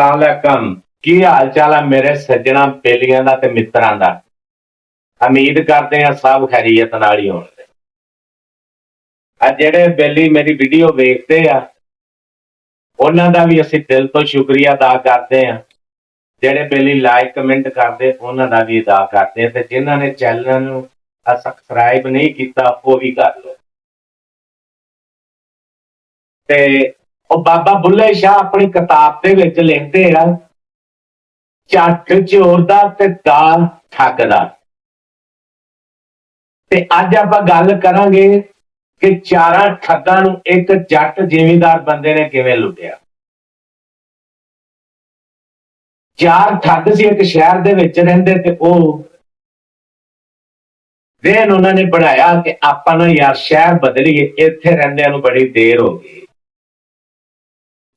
अस्सलाम की हाल चाल है मेरे सज्जना बेलियां दा ते मित्रां दा। उम्मीद करते हैं सब खैरियत नाल ही होणगे। जेडे बेली मेरी वीडियो वेखते आ उन्हां दा भी असीं दिल तो शुक्रिया अदा करते हैं। जेडे बेली लाइक कमेंट करते उन्हां दा भी अदा करते हैं ते जिन्हां ने चैनल नूं सबसक्राइब नहीं किया वो भी कर लो। ते ਉਹ ਬਾਬਾ ਬੁੱਲੇ ਸ਼ਾਹ ਆਪਣੀ ਕਿਤਾਬ ਦੇ ਵਿੱਚ ਲਿਖਦੇ ਆ ਝੱਟ ਚੋਰ ਦਾ ਤੇ ਦਾ ਠੱਗ ਦਾ। ਤੇ ਅੱਜ ਆਪਾਂ ਗੱਲ ਕਰਾਂਗੇ ਕਿ ਚਾਰਾਂ ਠੱਗਾਂ ਨੂੰ ਇੱਕ ਜੱਟ ਜ਼ਿਮੀਂਦਾਰ ਬੰਦੇ ਨੇ ਕਿਵੇਂ ਲੁੱਟਿਆ। ਚਾਰ ਠੱਗ ਸੀ ਇੱਕ ਸ਼ਹਿਰ ਦੇ ਵਿੱਚ ਰਹਿੰਦੇ ਤੇ ਉਹ ਦਿਨ ਉਹਨਾਂ ਨੇ ਬਣਾਇਆ ਕਿ ਆਪਾਂ ਨਾ ਯਾਰ ਸ਼ਹਿਰ ਬਦਲੀਏ, ਇੱਥੇ ਰਹਿੰਦਿਆਂ ਨੂੰ ਬੜੀ ਦੇਰ ਹੋ ਗਈ।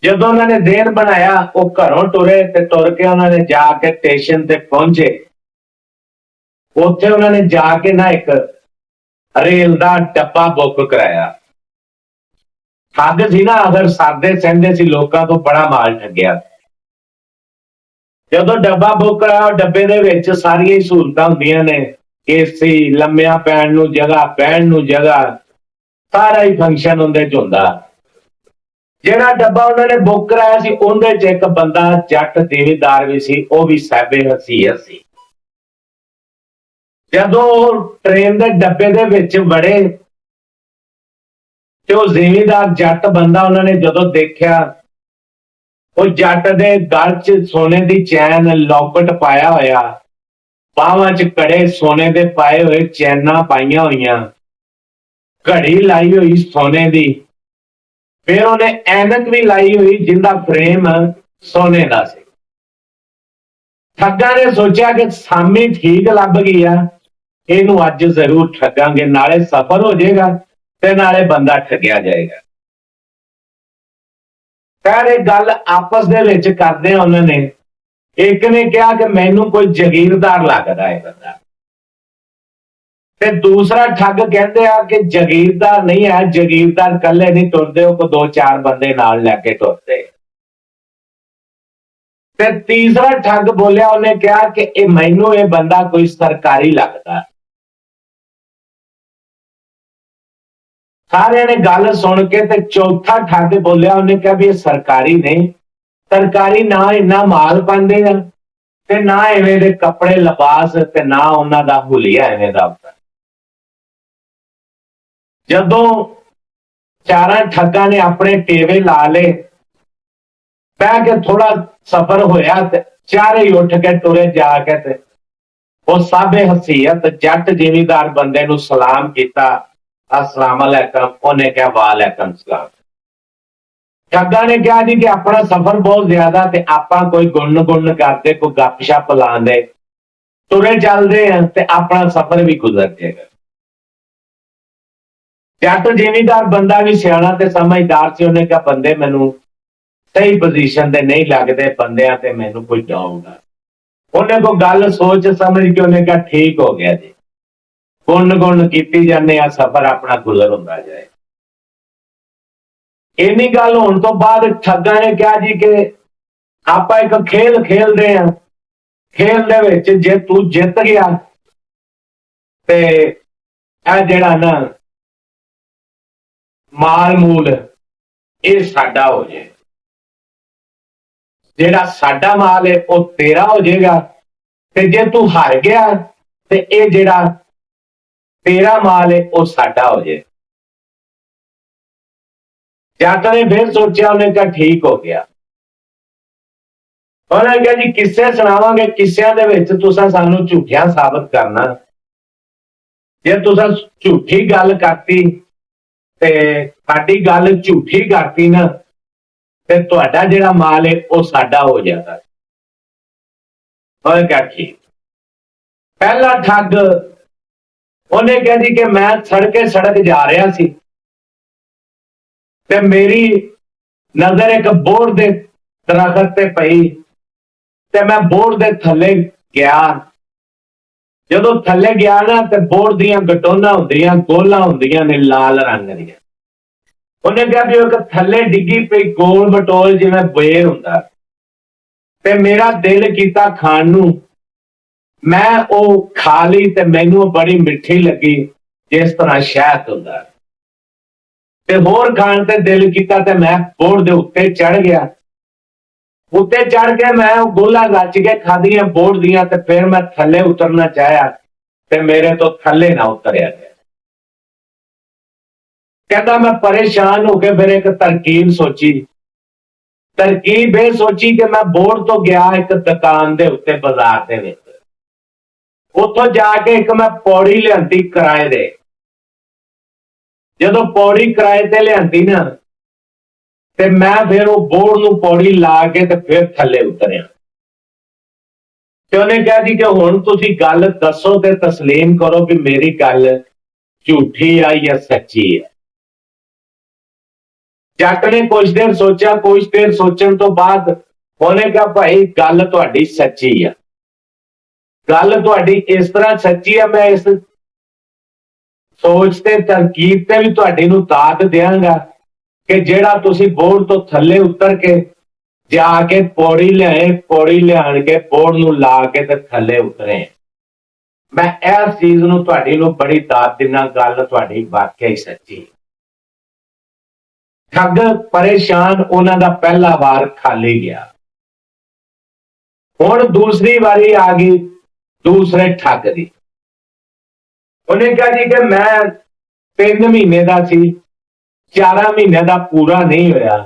ਜਦੋਂ ਉਹਨਾਂ ਨੇ ਦੇਰ ਬਣਾਇਆ ਉਹ ਘਰੋਂ ਟੁਰੇ ਤੇ ਤੁਰ ਕੇ ਉਹਨਾਂ ਨੇ ਜਾ ਕੇ ਸਟੇਸ਼ਨ ਤੇ ਪਹੁੰਚੇ। ਉੱਥੇ ਉਹਨਾਂ ਨੇ ਜਾ ਕੇ ਨਾ ਇੱਕ ਰੇਲ ਦਾ ਡੱਬਾ ਬੁੱਕ ਕਰਾਇਆ। ਠੱਗ ਸੀ ਨਾ, ਅਗਰ ਸਰਦੇ ਸਹਿੰਦੇ ਸੀ ਲੋਕਾਂ ਤੋਂ ਬੜਾ ਮਾਲ ਠੱਗਿਆ। ਜਦੋਂ ਡੱਬਾ ਬੁੱਕ ਕਰਾਇਆ ਉਹ ਡੱਬੇ ਦੇ ਵਿੱਚ ਸਾਰੀਆਂ ਹੀ ਸਹੂਲਤਾਂ ਹੁੰਦੀਆਂ ਨੇ, ਏਸੀ, ਲੰਮਿਆਂ ਪੈਣ ਨੂੰ ਜਗ੍ਹਾ, ਬਹਿਣ ਨੂੰ ਜਗ੍ਹਾ, ਸਾਰਾ ਹੀ ਫੰਕਸ਼ਨ ਉਹਦੇ ਚ ਹੁੰਦਾ। ਜਿਹੜਾ ਡੱਬਾ ਉਹਨਾਂ ਨੇ ਬੁੱਕ ਕਰਾਇਆ ਸੀ ਉਹਦੇ ਚ ਇੱਕ ਬੰਦਾ ਜੱਟ ਜ਼ਿਮੀਂਦਾਰ ਵੀ ਸੀ, ਉਹ ਵੀ ਸਾਬੇ ਹਸੀਅਤ ਸੀ। ਜਦੋਂ ਟ੍ਰੇਨ ਦੇ ਡੱਬੇ ਦੇ ਵਿੱਚ ਵੜੇ ਤੇ ਉਹ ਜ਼ਿਮੀਂਦਾਰ ਜੱਟ ਬੰਦਾ ਉਹਨਾਂ ਨੇ ਜਦੋਂ ਦੇਖਿਆ ਉਹ ਜੱਟ ਦੇ ਗਲ 'ਚ ਸੋਨੇ ਦੀ ਚੈਨ ਲੌਕਟ ਪਾਇਆ ਹੋਇਆ, ਬਾਹਾਂ 'ਚ ਕੜੇ ਸੋਨੇ ਦੇ ਪਾਏ ਹੋਏ, ਚੈਨਾਂ ਪਾਈਆਂ ਹੋਈਆਂ, ਘੜੀ ਲਾਈ ਹੋਈ ਸੋਨੇ ਦੀ, ਫਿਰ ਉਹਨੇ ਐਨਕ ਵੀ ਲਾਈ ਹੋਈ ਜਿੰਦਾ ਫਰੇਮ ਸੋਨੇ ਦਾ ਸੀ। ਠੱਗਾਂ ਨੇ ਸੋਚਿਆ ਕਿ ਸਾਮੀ ਠੀਕ ਲੱਭ ਗਈ ਆ, ਇਹਨੂੰ ਅੱਜ ਜ਼ਰੂਰ ਠੱਗਾਂਗੇ, ਨਾਲੇ ਸਫਰ ਹੋ ਜਾਏਗਾ ਤੇ ਨਾਲੇ ਬੰਦਾ ਠੱਗਿਆ ਜਾਏਗਾ। ਫਿਰ ਇਹ ਗੱਲ ਆਪਸ ਦੇ ਵਿੱਚ ਕਰਦੇ ਆ ਉਹਨਾਂ ਨੇ। ਇੱਕ ਨੇ ਕਿਹਾ ਕਿ ਮੈਨੂੰ ਕੋਈ ਜਾਗੀਰਦਾਰ ਲੱਗਦਾ ਹੈ ਬੰਦਾ, ਤੇ ਦੂਸਰਾ ਠੱਗ ਕਹਿੰਦੇ ਆ ਕਿ ਜਾਗੀਰਦਾਰ ਨਹੀਂ ਹੈ, ਜਾਗੀਰਦਾਰ ਇਕੱਲੇ ਨਹੀਂ ਤੁਰਦੇ, ਉਹ ਕੋ ਦੋ ਚਾਰ ਬੰਦੇ ਨਾਲ ਲੈ ਕੇ ਤੁਰਦੇ। ਤੇ ਤੀਸਰਾ ਠੱਗ ਬੋਲਿਆ, ਉਹਨੇ ਕਿਹਾ ਕਿ ਇਹ ਮੈਨੂੰ ਇਹ ਬੰਦਾ ਕੋਈ ਸਰਕਾਰੀ ਲੱਗਦਾ। ਸਾਰਿਆਂ ਨੇ ਗੱਲ ਸੁਣ ਕੇ ਤੇ ਚੌਥਾ ਠੱਗ ਬੋਲਿਆ, ਉਹਨੇ ਕਿਹਾ ਵੀ ਇਹ ਸਰਕਾਰੀ ਨਹੀਂ, ਸਰਕਾਰੀ ਨਾ ਇੰਨਾ ਮਾਲ ਪਾਉਂਦੇ ਆ ਤੇ ਨਾ ਐਵੇਂ ਦੇ ਕੱਪੜੇ ਲਿਬਾਸ ਤੇ ਨਾ ਉਹਨਾਂ ਦਾ ਹੁਲੀਆ ਐਵੇਂ ਦਾ। ਜਦੋਂ ਚਾਰਾਂ ਠੱਗਾਂ ਨੇ ਆਪਣੇ ਟੇਵੇ ਲਾ ਲਏ, ਬਹਿ ਕੇ ਥੋੜਾ ਸਫ਼ਰ ਹੋਇਆ ਤੇ ਚਾਰੇ ਹੀ ਉੱਠ ਕੇ ਤੁਰੇ ਜਾ ਕੇ ਤੇ ਉਹ ਸਾਬੇ ਹਸੀਅਤ ਜੱਟ ਜ਼ਿਮੀਂਦਾਰ ਬੰਦੇ ਨੂੰ ਸਲਾਮ ਕੀਤਾ, अस्सलाम अलैकुम। ਉਹਨੇ ਕਿਹਾ ਵਾਲੈਕਮ ਸਲਾਮ। ਠੱਗਾਂ ਨੇ ਕਿਹਾ ਜੀ ਕਿ ਆਪਣਾ ਸਫ਼ਰ ਬਹੁਤ ਜ਼ਿਆਦਾ ਤੇ ਆਪਾਂ ਕੋਈ ਗੁੰਨ ਕਰਦੇ, ਕੋਈ ਗੱਪਸ਼ਪ ਲਾਉਂਦੇ, ਤੁਰੇ ਚੱਲਦੇ ਆ ਤੇ ਆਪਣਾ ਸਫ਼ਰ ਵੀ ਗੁਜ਼ਰ ਜਾਏਗਾ। ਜੱਟ ਜ਼ਿਮੀਂਦਾਰ ਬੰਦਾ ਵੀ ਸਿਆਣਾ ਤੇ ਸਮਝਦਾਰ ਸੀ, ਉਹਨੇ ਕਿਹਾ ਬੰਦੇ ਮੈਨੂੰ ਸਹੀ ਪੋਜੀਸ਼ਨ ਤੇ ਨਹੀਂ ਲੱਗਦੇ, ਬੰਦਿਆਂ ਤੇ ਮੈਨੂੰ ਕੋਈ ਡਾਊਟ ਆ। ਉਹਨੇ ਕੋਈ ਗੱਲ ਸੋਚ ਸਮਝ ਕੇ ਉਹਨੇ ਕਿਹਾ ਠੀਕ ਹੋ ਗਿਆ ਜੀ, ਗੁੰਨ ਕੀਤੀ ਜਾਂਦੇ ਆ, ਸਫ਼ਰ ਆਪਣਾ ਗੁਜ਼ਰ ਹੁੰਦਾ ਜਾਏ। ਇੰਨੀ ਗੱਲ ਹੋਣ ਤੋਂ ਬਾਅਦ ਠੱਗਾਂ ਨੇ ਕਿਹਾ ਜੀ ਕਿ ਆਪਾਂ ਇੱਕ ਖੇਲ ਖੇਲਦੇ ਆ, ਖੇਲ ਦੇ ਵਿੱਚ ਜੇ ਤੂੰ ਜਿੱਤ ਗਿਆ ਤੇ ਇਹ ਜਿਹੜਾ ਨਾ ਮਾਲ ਮੂਲ ਇਹ ਸਾਡਾ ਹੋ ਜਾਏ, ਜਿਹੜਾ ਸਾਡਾ ਮਾਲ ਹੈ ਉਹ ਤੇਰਾ ਹੋ ਜਾਏਗਾ, ਤੇ ਜੇ ਤੂੰ ਹਾਰ ਗਿਆ ਤੇ ਇਹ ਜਿਹੜਾ ਤੇਰਾ ਮਾਲ ਹੈ ਉਹ ਸਾਡਾ ਹੋ ਜਾਏ। ਜੱਟ ਨੇ ਫਿਰ ਸੋਚਿਆ, ਉਹਨੇ ਕਿਹਾ ਠੀਕ ਹੋ ਗਿਆ। ਉਹਨੇ ਕਿਹਾ ਜੀ ਕਿੱਸੇ ਸੁਣਾਵਾਂਗੇ, ਕਿੱਸਿਆਂ ਦੇ ਵਿੱਚ ਤੁਸੀਂ ਸਾਨੂੰ ਝੂਠਿਆ ਸਾਬਤ ਕਰਨਾ, ਜੇ ਤੁਸੀਂ ਝੂਠੀ ਗੱਲ ਕਰਤੀ ਤੇ ਸਾਡੀ ਗੱਲ ਝੂਠੀ ਕਰਤੀ ਨਾ ਤੇ ਤੁਹਾਡਾ ਜਿਹੜਾ ਮਾਲ ਹੈ ਉਹ ਸਾਡਾ ਹੋ ਜਾਂਦਾ। ਉਹਨੇ ਕਿਹਾ ਠੀਕ। ਪਹਿਲਾ ਠੱਗ ਉਹਨੇ ਕਿਹਾ ਜੀ ਕਿ ਮੈਂ ਸੜਕ ਜਾ ਰਿਹਾ ਸੀ ਤੇ ਮੇਰੀ ਨਜ਼ਰ ਇੱਕ ਬੋਹੜ ਦੇ ਦਰਖਤ ਤੇ ਪਈ ਤੇ ਮੈਂ ਬੋਹੜ ਦੇ ਥੱਲੇ ਗਿਆ। ਜਦੋਂ ਥੱਲੇ ਗਿਆ ਨਾ ਤੇ ਬੋਹੜ ਦੀਆਂ ਗਟੋਨਾਂ ਹੁੰਦੀਆਂ, ਗੋਲਾਂ ਹੁੰਦੀਆਂ ਨੇ ਲਾਲ ਰੰਗ ਦੀਆਂ। ਉਹਨੇ ਕਿਹਾ ਵੀ ਉਹ ਇੱਕ ਥੱਲੇ ਡਿੱਗੀ ਪਈ ਗੋਲ ਬਟੋਲ ਜਿਵੇਂ ਬੇਰ ਹੁੰਦਾ, ਤੇ ਮੇਰਾ ਦਿਲ ਕੀਤਾ ਖਾਣ ਨੂੰ। मैं वो खा ली ते मैनू बड़ी मिठी लगी, जिस तरह शहद हुंदा। ते होर खाण ते दिल किया ते मैं बोर्ड दे उत्ते चढ़ गया। उत्ते चढ़ के मैं गोला रच के खादियां बोर्ड दियां ते फिर मैं थल्ले उतरना चाहया ते मेरे तो थल्ले ना उतरिया गया। कहता मैं परेशान हो के फिर एक तरकीब सोची। तरकीब ये सोची कि मैं बोर्ड तो गया एक दुकान दे उत्ते बाजार दे विच, उत्थों जाके एक मैं पौड़ी लियांदी किराए दे। जदों पौड़ी किराए ते लियांदी ना ते मैं फिर वो बोर्ड नूं पौड़ी ला के ते फिर थल्ले उतरिया। ते उन्हें कहा जी कि हुण तुसीं गल दसो ते तस्लीम करो कि मेरी गल झूठी है या सच्ची है। जट ने कुछ देर सोचा, कुछ देर सोचण तो बाद उन्हें कहा भाई गल तुहाडी सच्ची है। गल तुहाडी इस तरह सच्ची है, मैं इस सोच ते तरकीब ते भी तुहाडी नूं दाद देंगा कि जेड़ा तुसीं बोर्ड तो थल्ले उतर के जाके पौड़ी लियाए, पौड़ी लियाण के बोर्ड नूं ला के ते थल्ले उतरे। मैं इस चीज नूं तुहाडी नूं बड़ी दाद दिना, गल तुहाडी वाकई सच्ची। ठग परेशान, उन्हां दा पहला वार खाली गया। हुण दूसरी वारी आ गई दूसरे ठग दी। उन्हें कहा जी कि मैं 3 महीने का सी, 4 महीने का पूरा नहीं होया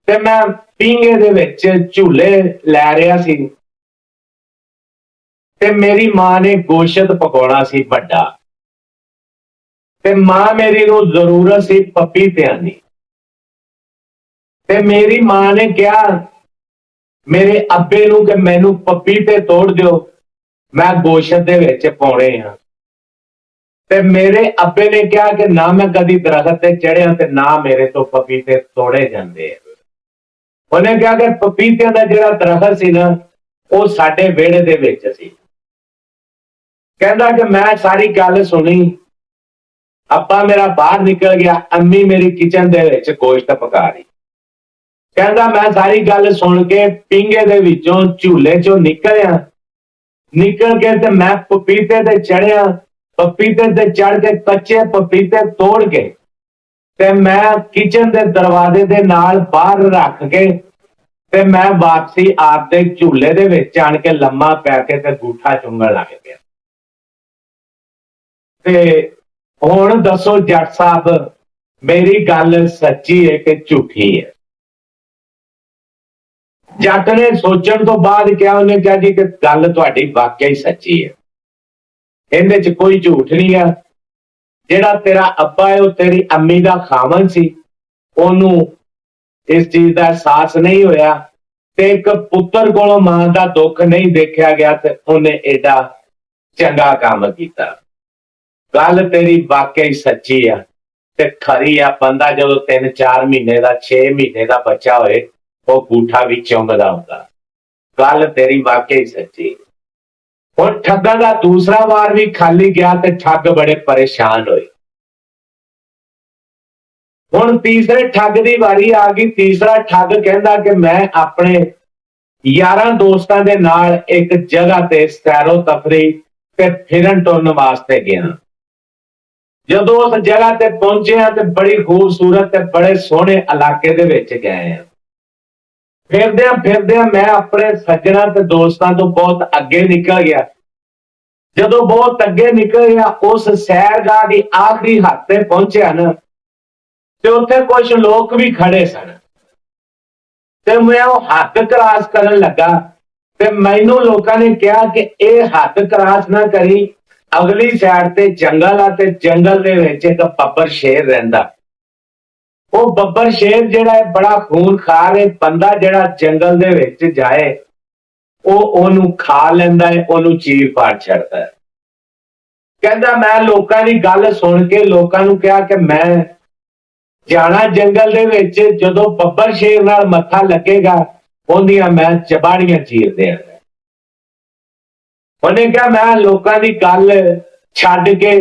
ते मैं पींगे दे विच झूले लै रहा सी ते मेरी मां ने गोशत पकाउणा सी वड्डा ते मां मेरी नूं जरूरत सी पपीतियां दी ते मेरी मां ने कहा मेरे अब्बे नूं कि मैनू पपीते तोड़ दिओ, मैं गोशत दे विच पाउणे आ। ते मेरे अब्बे ने कहा कि ना मैं कदी दरख्त ते चढ़िया ते ना मेरे तो पपीते तोड़े जांदे। उन्हें कहा कि पपीतियां दा जिहड़ा दरख्त सी ना वो साडे विहड़े दे विच सी। कहंदा कि मैं सारी गल सुनी, अब्बा मेरा बाहर निकल गया, अम्मी मेरी किचन दे विच गोश्त पका रही। कहंदा मैं सारी गल सुन के पींगे दे विचों झूले चों निकलिया, निकल के ते मैं पपीते ते चढ़िया, पपीते ते चढ़ के कच्चे पपीते तोड़ के ते मैं किचन दे दरवाजे दे नाल बाहर रख के ते मैं वापसी आपदे झूले दे विच आण के लम्मा पै के ते गूठा चुंगण लग पिया। ते हुण दसो जट साहब, मेरी गल सच्ची है कि झूठी है? जट ने सोचण तो बाद क्या, उन्हें कहा जी कि गल तुहाडी वाकई सच्ची है, इहदे च कोई झूठ नहीं है। जेड़ा तेरा अब्बा है वो तेरी अम्मी का खावन सी, ओनू इस चीज का एहसास नहीं होया ते एक पुत्र कोलों मां का दुख नहीं देखा गया ते उन्हें एडा चंगा काम किया। गल तेरी वाकई सच्ची है ते खरी आ। बंदा जो 3-4 महीने का 6 महीने का बच्चा होए वो गूठा भी चुंगदा हुंदा। गल तेरी वाकई सच्ची। और ठगा का दूसरा वार भी खाली गया ते ठग बड़े परेशान होए। हुण तीसरे ठग की वारी आ गई। तीसरा ठग कहंदा कि मैं अपने यारां दोस्तां दे नाल एक जगह ते सैरो तफरी ते फिरन टुरन वास्ते गया। जदों उस जगह ते पहुंचे ते बड़ी खूबसूरत ते बड़े सोहने इलाके दे विच गए हैं। फिरदे फिरदे मैं अपने सज्जणा ते दोस्तां तो बहुत अगे निकल गया। जदों बहुत अगे निकल गया उस सैरगाह की आखिरी हद ते पहुंचा ना ते उत्थे कुछ लोग भी खड़े सन ते मैं वो हद क्रॉस करन लगा ते मैनू लोकां ने कहा कि यह हद क्रॉस ना करी, अगली साइड ते जंगल आ ते जंगल दे विच एक बब्बर शेर रहिंदा। वो बब्बर शेर जिहड़ा है बड़ा खूनखार है, बंदा जिहड़ा जंगल दे विच जाए वो ओनू खा लैंदा है, ओनू चीर फाड़ छड़दा है। कहंदा मैं लोकां दी गल सुन के लोकां नू कहा कि मैं जाना जंगल दे विच, जदों बब्बर शेर नाल मत्था लगेगा ओंदियां मैं चबाड़ियां चीर देंगा। उन्हें कहा मैं लोकां दी गल छड्ड के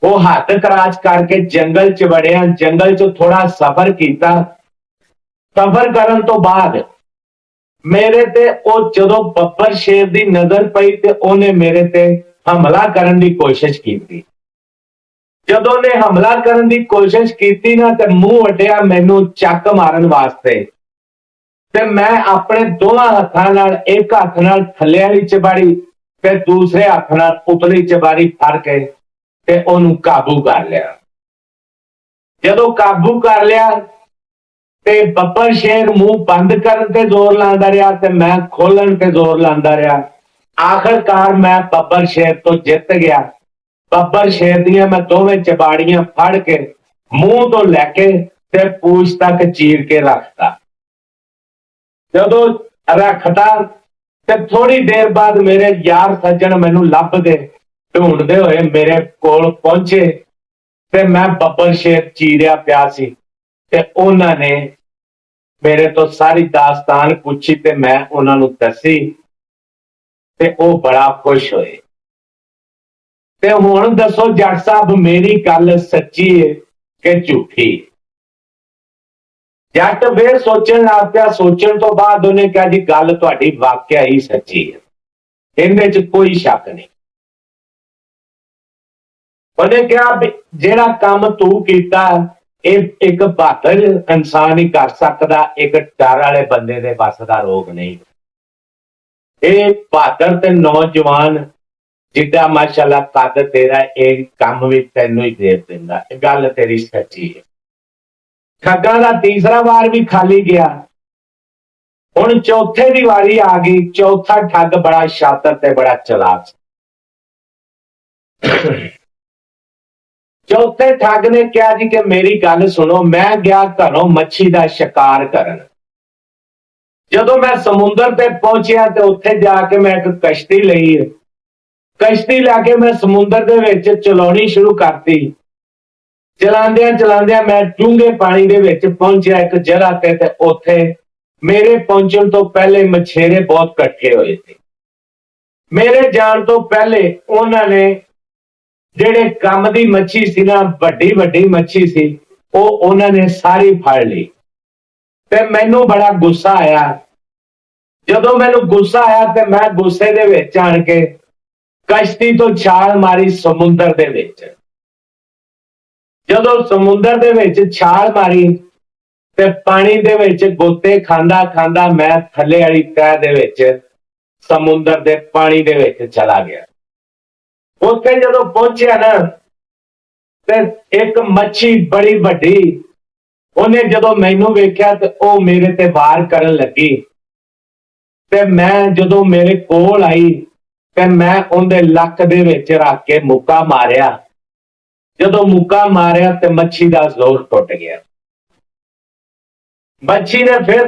वो हद क्रॉस करके जंगल च वड़िया। जंगल च थोड़ा सफर किया। सफर करन तो बाद मेरे ते ओ जदों बब्बर शेर दी नजर पई ते ओने मेरे ते हमला करन दी कोशिश कीती। जदों ने हमला करन दी कोशिश कीती ना ते मूंह अड्डिया मैनू चक मारन वास्ते, ते मैं अपने दोवां हत्थां नाल एक हत्थ नाल थल्ले वाली चबाड़ी ते दूसरे हत्थ नाल उपरली चबाड़ी फड़ के ते ओनू काबू कर लिया। जदों काबू कर लिया ते बब्बर शेर मुंह बंद करन ते जोर लांदा रहा ते मैं खोलन ते जोर लांदा रहा। आखिरकार मैं बब्बर शेर तो जित गया। बब्बर शेर दियां मैं दोवें चबाड़ियां फड़ के मुंह तो लैके ते पूछ तक चीर के रखता। जदों रखता ते थोड़ी देर बाद मेरे यार सज्जन मैनू लभदे ढूंढदे हुए मेरे कोल पहुंचे ते मैं बब्बर शेर चीरिया पिया सी ते उन्हां ने मेरे तो सारी दास्तान पूछी ते मैं उन्हां नू दसी ते ओ बड़ा खुश होए। ते हुण दसो जट साहब मेरी गल सच्ची है कि झूठी? जट फिर सोचण लग पिया। सोचण तो बाद उन्हें कहा जी गल तुहाडी वाकया ही सच्ची है, इहदे च कोई शक नहीं। उन्हें कहा भी जेड़ा काम तू कीता एक बहादुर इंसान ही कर सकदा, एक डर वाले बंदे दे बस दा रोग नहीं। ये बहादुर ते नौजवान जिद्दा माशाअल्लाह कद तेरा एक काम भी तेनू ही दे दिंदा। गल तेरी सच्ची है। ठग्गां दा तीसरा वार भी खाली गया। हुण चौथे दी वारी आ गई। चौथा ठग बड़ा शातिर ते बड़ा चलाक। चौथे ठग ने कहा जी कि मेरी गल सुनो, मैं गया घरों मच्छी का शिकार करन। जदों मैं समुंदर ते पहुंचिया ते उत्थे जाके मैं एक कश्ती लई। कश्ती लैके मैं समुंदर दे विच चलाउणी शुरू करती। चलांदियां चलांदियां मैं डूंगे पानी दे विच पहुंचिया एक जगह ते उत्थे मेरे पहुंचण तो पहले मछेरे बहुत इकट्ठे होए थे। मेरे जान तो पहले उन्होंने जेड़े कम दी मच्छी सी ना, वड्डी वड्डी मच्छी सी, वो उन्होंने सारी फड़ ली। ते मैनू बड़ा गुस्सा आया। जदों मैनू गुस्सा आया ते मैं गुस्से दे विच आण के कश्ती तो छाल मारी समुंदर दे विच। जदों समुंदर दे विच छाल मारी ते पानी दे विच गोते खांदा खांदा मैं थल्ले वाली तह दे विच समुंदर दे पानी दे विच चला गया। उत्थे जदों पहुंचिया ना ते एक मच्छी बड़ी वड्डी उन्हें जदों मैनू वेख्या ते ओ मेरे ते वार करन लगी। ते मैं जदों मेरे कोल आई ते मैं उहदे लक दे विच रख के मुक्का मारिया। जदों मुक्का मारिया ते मच्छी दा जोर टुट गया। मच्छी ने फिर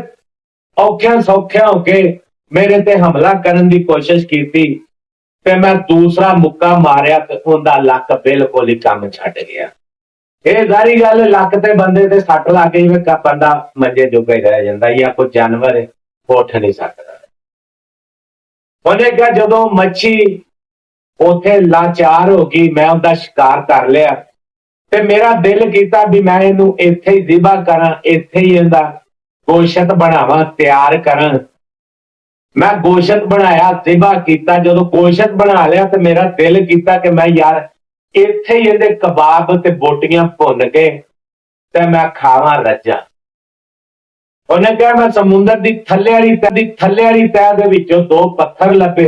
औख्या सौख्या होके मेरे ते हमला करन दी कोशिश कीती ते मैं दूसरा मुक्का मारिया ते उहदा लक बिल्कुल ही काम छड्ड गया। ये सारी गल लक ते बंदे ते सट लग गई, बंदा मंजे जोगा ही रह जांदा या कोई जानवर उठ नहीं सकता। उन्हें कहा जदों मच्छी उथे लाचार हो गई, मैं उहदा शिकार कर लिया ते मेरा दिल कीता भी मैं इहनू इत्थे ही जिबा करां, इत्थे ही इहदा गोशत बनावां, तैयार करां। मैं गोशत बनाया, जिबा किया। जो गोशत बना लिया तो मेरा दिल किया कि मैं यार इत्थे ही इहदे कबाब ते बोटियां भुन के ते मैं खावां रज्जा। उन्हें कहा मैं समुंदर की थल्ले वाली तह दे विचों दो पत्थर लभे,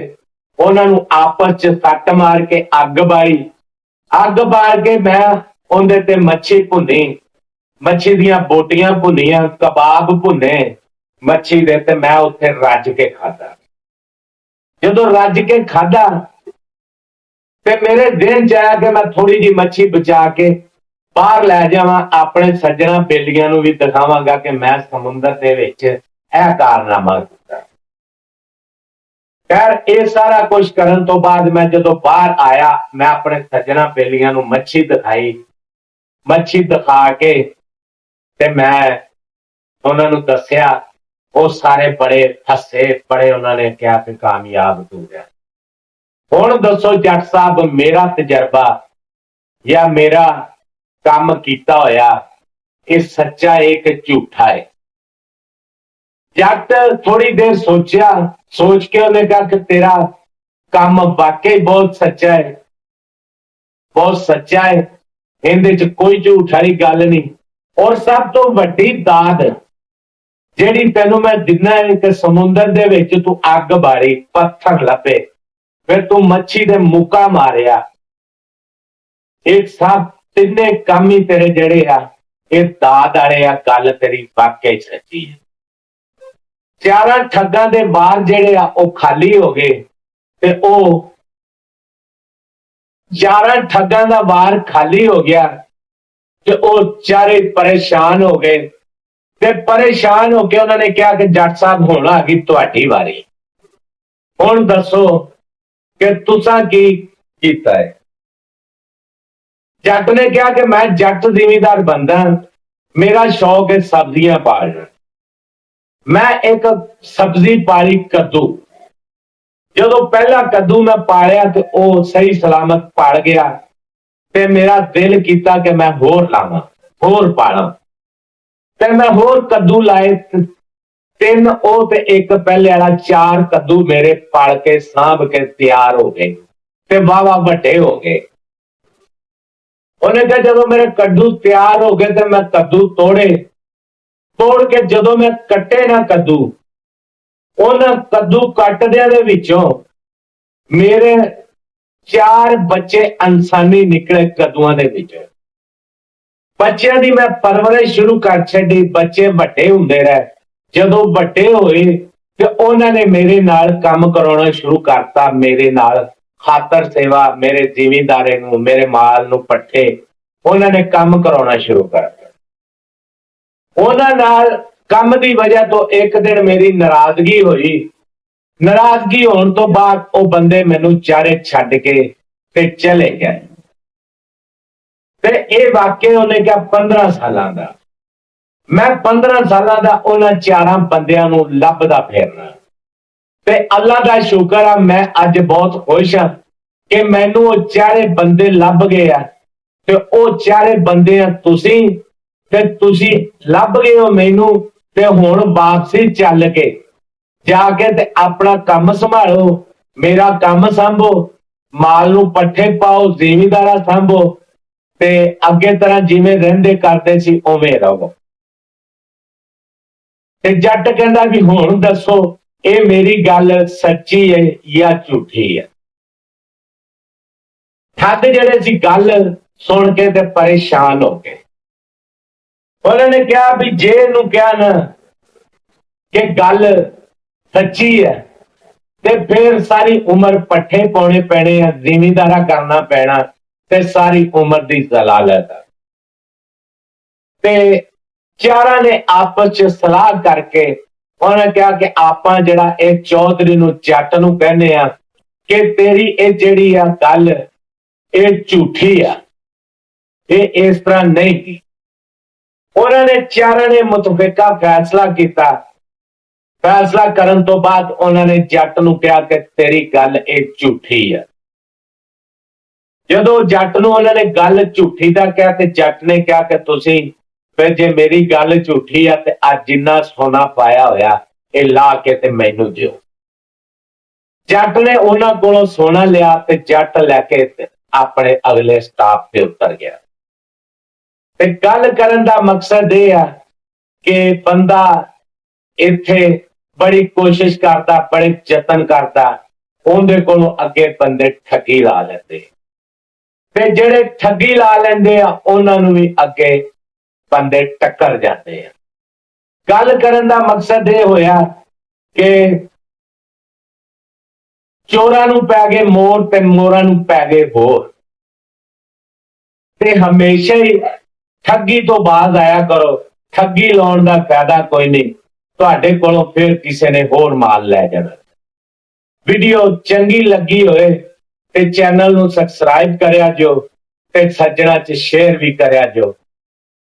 उन्होंने आपस च सट मार के अग बाई। अग बाल के मैं उहदे ते मच्छी भुनी, मच्छी दियां बोटियां भुनियां, कबाब भुने मच्छी दे, ते मैं उत्थे रज के खाधा। जदों रज के खाधा ते मेरे दिल च आया कि मैं थोड़ी जी मच्छी बचा के बाहर लै जावां, अपने सज्जणा बेलियां नूं भी दिखावांगा कि मैं समुंदर दे विच यह कारनामा कीता। खैर ये सारा कुछ करन तो बाद मैं जदों बाहर आया, मैं अपने सज्जणा बेलियां नूं मच्छी दिखाई। मच्छी दिखा के ते मैं उन्हां नूं दस्सिया। वो सारे बड़े हसे, बड़े उन्होंने कहा कि कामयाब तू गया। हुण दसो जट साहब मेरा तजर्बा या मेरा काम कीता होया ये सच्चा है कि झूठा है? ਜੱਟ ਥੋੜੀ ਦੇਰ ਸੋਚਿਆ, ਸੋਚ ਕੇ ਉਹਨੇ ਕਿਹਾ ਕਿ ਤੇਰਾ ਕੰਮ ਵਾਕਈ ਬਹੁਤ ਸੱਚਾ ਹੈ, ਬਹੁਤ ਸੱਚਾ ਹੈ, ਇਹਦੇ ਚ ਕੋਈ ਝੂਠ ਵਾਲੀ ਗੱਲ ਨਹੀਂ। ਔਰ ਸਭ ਤੋਂ ਵੱਡੀ ਦਾਤ ਜਿਹੜੀ ਤੈਨੂੰ ਮੈਂ ਦਿੰਦਾ ਹੈ ਕਿ ਸਮੁੰਦਰ ਦੇ ਵਿੱਚ ਤੂੰ ਅੱਗ ਬਾਰੀ, ਪੱਥਰ ਲੱਭੇ, ਫਿਰ ਤੂੰ ਮੱਛੀ ਦੇ ਮੁੱਕਾ ਮਾਰਿਆ, ਇਹ ਸਭ ਤਿੰਨੇ ਕੰਮ ਹੀ ਤੇਰੇ ਜਿਹੜੇ ਆ ਇਹ ਦਾਤ ਵਾਲੇ ਆ। ਗੱਲ ਤੇਰੀ ਵਾਕਈ ਸੱਚੀ ਹੈ। ਚਾਰਾਂ ਠੱਗਾਂ ਦੇ ਬਾਹਰ ਜਿਹੜੇ ਆ ਉਹ ਖਾਲੀ ਹੋ ਗਏ, ਤੇ ਉਹ ਚਾਰਾਂ ਠੱਗਾਂ ਦਾ ਬਾਹਰ ਖਾਲੀ ਹੋ ਗਿਆ, ਤੇ ਉਹ ਚਾਰੇ ਪਰੇਸ਼ਾਨ ਹੋ ਗਏ। ਤੇ ਪਰੇਸ਼ਾਨ ਹੋ ਕੇ ਉਹਨਾਂ ਨੇ ਕਿਹਾ ਕਿ ਜੱਟ ਸਾਹਿਬ ਹੁਣ ਆ ਗਈ ਤੁਹਾਡੀ ਵਾਰੀ, ਹੁਣ ਦੱਸੋ ਕਿ ਤੁਸੀਂ ਕੀ ਕੀਤਾ ਹੈ। ਜੱਟ ਨੇ ਕਿਹਾ ਕਿ ਮੈਂ ਜੱਟ ਜ਼ਿਮੀਂਦਾਰ ਬੰਦਾ, ਮੇਰਾ ਸ਼ੌਕ ਹੈ ਸਬਜ਼ੀਆਂ ਪਾਲਣਾ। ਮੈਂ ਇੱਕ ਸਬਜ਼ੀ ਪਾਲੀ ਕੱਦੂ। ਜਦੋਂ ਪਹਿਲਾ ਕੱਦੂ ਮੈਂ ਪਾਲਿਆ ਤੇ ਉਹ ਸਹੀ ਸਲਾਮਤ ਪਲ ਗਿਆ, ਤੇ ਮੇਰਾ ਦਿਲ ਕੀਤਾ ਕਿ ਮੈਂ ਹੋਰ ਲਾਵਾਂ, ਹੋਰ ਪਾਲਾਂ। ਤੇ ਮੈਂ ਹੋਰ ਕੱਦੂ ਲਾਏ, ਤਿੰਨ ਉਹ ਤੇ ਇੱਕ ਪਹਿਲੇ ਵਾਲਾ, ਚਾਰ ਕੱਦੂ ਮੇਰੇ ਪਲ ਕੇ ਸਾਂਭ ਕੇ ਤਿਆਰ ਹੋ ਗਏ ਤੇ ਵਾਵਾ ਵੱਡੇ ਹੋ ਗਏ। ਉਹਨੇ ਕਿਹਾ ਜਦੋਂ ਮੇਰੇ ਕੱਦੂ ਤਿਆਰ ਹੋ ਗਏ ਤੇ ਮੈਂ ਕੱਦੂ ਤੋੜ ਕੇ ਜਦੋਂ ਮੈਂ ਕੱਟੇ ਨਾ ਕੱਦੂ, ਉਹਨਾਂ ਕੱਦੂ ਕੱਟਦਿਆਂ ਦੇ ਵਿੱਚੋਂ ਮੇਰੇ 4 ਬੱਚੇ ਇਨਸਾਨੀ ਨਿਕਲੇ ਕੱਦੂਆਂ ਦੇ ਵਿੱਚ। ਬੱਚਿਆਂ ਦੀ ਮੈਂ ਪਰਵਰਿਸ਼ ਸ਼ੁਰੂ ਕਰ ਛੱਡੀ, ਬੱਚੇ ਵੱਡੇ ਹੁੰਦੇ ਰਹੇ। ਜਦੋਂ ਵੱਡੇ ਹੋਏ ਤੇ ਉਹਨਾਂ ਨੇ ਮੇਰੇ ਨਾਲ ਕੰਮ ਕਰਾਉਣਾ ਸ਼ੁਰੂ ਕਰਤਾ, ਮੇਰੇ ਨਾਲ ਖਾਤਰ ਸੇਵਾ, ਮੇਰੇ ਜ਼ਿਮੀਂਦਾਰੇ ਨੂੰ, ਮੇਰੇ ਮਾਲ ਨੂੰ ਪੱਠੇ, ਉਹਨਾਂ ਨੇ ਕੰਮ ਕਰਾਉਣਾ ਸ਼ੁਰੂ ਕਰਤਾ। ਉਹਨਾਂ ਨਾਲ ਕੰਮ ਦੀ ਵਜ੍ਹਾ ਤੋਂ ਇੱਕ ਦਿਨ ਮੇਰੀ ਨਾਰਾਜ਼ਗੀ ਹੋਈ। ਨਾਰਾਜ਼ਗੀ ਹੋਣ ਤੋਂ ਬਾਅਦ ਉਹ ਬੰਦੇ ਮੈਨੂੰ ਚਾਰੇ ਛੱਡ ਕੇ ਤੇ ਚਲੇ ਗਏ। ਤੇ ਇਹ ਵਾਕਿਆ ਉਹਨੇ ਕਿਹਾ 15 ਸਾਲਾਂ ਦਾ। ਮੈਂ 15 ਸਾਲਾਂ ਦਾ ਉਹਨਾਂ ਚਾਰਾਂ ਬੰਦਿਆਂ ਨੂੰ ਲੱਭਦਾ ਫਿਰਨਾ, ਤੇ ਅੱਲਾ ਦਾ ਸ਼ੁਕਰ ਆ ਮੈਂ ਅੱਜ ਬਹੁਤ ਖੁਸ਼ ਹਾਂ ਕਿ ਮੈਨੂੰ ਉਹ ਚਾਰੇ ਬੰਦੇ ਲੱਭ ਗਏ ਆ, ਤੇ ਉਹ ਚਾਰੇ ਬੰਦੇ ਆ ਤੁਸੀਂ, ਤੇ ਤੁਸੀਂ ਲੱਭ ਗਏ ਹੋ ਮੈਨੂੰ। ਤੇ ਹੁਣ ਵਾਪਸੀ ਚੱਲ ਕੇ ਜਾ ਕੇ ਤੇ ਆਪਣਾ ਕੰਮ ਸੰਭਾਲੋ, ਮੇਰਾ ਕੰਮ ਸਾਂਭੋ, ਮਾਲ ਨੂੰ ਪੱਠੇ ਪਾਓ, ਜ਼ਿਮੀਂਦਾਰਾ ਸਾਂਭੋ, ਤੇ ਅੱਗੇ ਤਰ੍ਹਾਂ ਜਿਵੇਂ ਰਹਿੰਦੇ ਕਰਦੇ ਸੀ ਉਵੇਂ ਰਹੋ। ਤੇ ਜੱਟ ਕਹਿੰਦਾ ਵੀ ਹੁਣ ਦੱਸੋ ਇਹ ਮੇਰੀ ਗੱਲ ਸੱਚੀ ਹੈ ਜਾਂ ਝੂਠੀ ਹੈ। ਠੱਗ ਜਿਹੜੇ ਸੀ ਗੱਲ ਸੁਣ ਕੇ ਤੇ ਪਰੇਸ਼ਾਨ ਹੋ ਗਏ। ਉਹਨਾਂ ਨੇ ਕਿਹਾ ਵੀ ਜੇ ਇਹਨੂੰ ਕਿਹਾ ਨਾ ਕਿ ਗੱਲ ਸੱਚੀ ਹੈ ਤੇ ਫਿਰ ਸਾਰੀ ਉਮਰ ਪੱਠੇ ਪਾਉਣੇ ਪੈਣੇ ਆ, ਜ਼ਿਮੀਂਦਾਰਾ ਕਰਨਾ ਪੈਣਾ, ਤੇ ਸਾਰੀ ਉਮਰ ਦੀ ਜ਼ਲਾਲਤ। ਤੇ ਚਾਰਾਂ ਨੇ ਆਪਸ ਚ ਸਲਾਹ ਕਰਕੇ ਉਹਨਾਂ ਕਿਹਾ ਕਿ ਆਪਾਂ ਜਿਹੜਾ ਇਹ ਚੌਧਰੀ ਨੂੰ, ਜੱਟ ਨੂੰ ਕਹਿੰਦੇ ਆ ਕਿ ਤੇਰੀ ਇਹ ਜਿਹੜੀ ਆ ਗੱਲ ਇਹ ਝੂਠੀ ਆ, ਇਹ ਇਸ ਤਰ੍ਹਾਂ ਨਹੀਂ। ਉਹਨਾਂ ਨੇ ਚਾਰਾਂ ਨੇ ਮੁਤਫਿਕਾ ਫੈਸਲਾ ਕੀਤਾ। ਫੈਸਲਾ ਕਰਨ ਤੋਂ ਬਾਅਦ ਉਹਨਾਂ ਨੇ ਜੱਟ ਨੂੰ ਕਿਹਾ ਕਿ ਤੇਰੀ ਗੱਲ ਇਹ ਝੂਠੀ ਆ। ਜਦੋਂ ਜੱਟ ਨੂੰ ਉਹਨਾਂ ਨੇ ਗੱਲ ਝੂਠੀ ਦਾ ਕਿਹਾ ਤੇ ਜੱਟ ਨੇ ਕਿਹਾ ਕਿ ਤੁਸੀਂ ਫਿਰ ਜੇ ਮੇਰੀ ਗੱਲ ਝੂਠੀ ਆ ਤੇ ਅੱਜ ਜਿੰਨਾ ਸੋਨਾ ਪਾਇਆ ਹੋਇਆ ਇਹ ਲਾ ਕੇ ਤੇ ਮੈਨੂੰ ਦਿਓ। ਜੱਟ ਨੇ ਉਹਨਾਂ ਕੋਲੋਂ ਸੋਨਾ ਲਿਆ ਤੇ ਜੱਟ ਲੈ ਕੇ ਆਪਣੇ ਅਗਲੇ ਸਟਾਪ ਤੇ ਉਤਰ ਗਿਆ। ਤੇ ਗੱਲ ਕਰਨ ਦਾ ਮਕਸਦ ਇਹ ਆ ਕਿ ਬੰਦਾ ਇੱਥੇ ਬੜੀ ਕੋਸ਼ਿਸ਼ ਕਰਦਾ, ਬੜੇ ਯਤਨ ਕਰਦਾ, ਉਹਦੇ ਕੋਲੋਂ ਅੱਗੇ ਬੰਦੇ ਠੱਗੀ ਲਾ ਲੈਂਦੇ, ਤੇ ਜਿਹੜੇ ਠੱਗੀ ਲਾ ਲੈਂਦੇ ਆ ਉਹਨਾਂ ਨੂੰ ਵੀ ਅੱਗੇ ਬੰਦੇ ਟੱਕਰ ਜਾਂਦੇ ਆ। ਗੱਲ ਕਰਨ ਦਾ ਮਕਸਦ ਇਹ ਹੋਇਆ ਕਿ ਚੋਰਾਂ ਨੂੰ ਪੈ ਗਏ ਮੋਰ ਤੇ ਮੋਰਾਂ ਨੂੰ ਪੈ ਗਏ ਹੋਰ। ਤੇ ਹਮੇਸ਼ਾ ਹੀ ਠੱਗੀ ਤੋਂ ਬਾਅਦ ਆਇਆ ਕਰੋ, ਠੱਗੀ ਲਾਉਣ ਦਾ ਫਾਇਦਾ ਕੋਈ ਨਹੀਂ, ਤੁਹਾਡੇ ਕੋਲੋਂ ਫਿਰ ਕਿਸੇ ਨੇ ਹੋਰ ਮਾਲ ਲੈ ਜਾਣਾ। ਵੀਡੀਓ ਚੰਗੀ ਲੱਗੀ ਹੋਏ ਤੇ ਚੈਨਲ ਨੂੰ ਸਬਸਕ੍ਰਾਈਬ ਕਰਿਆ ਜੋ, ਤੇ ਸੱਜਣਾ ਚ ਸ਼ੇਅਰ ਵੀ ਕਰਿਆ ਜੋ।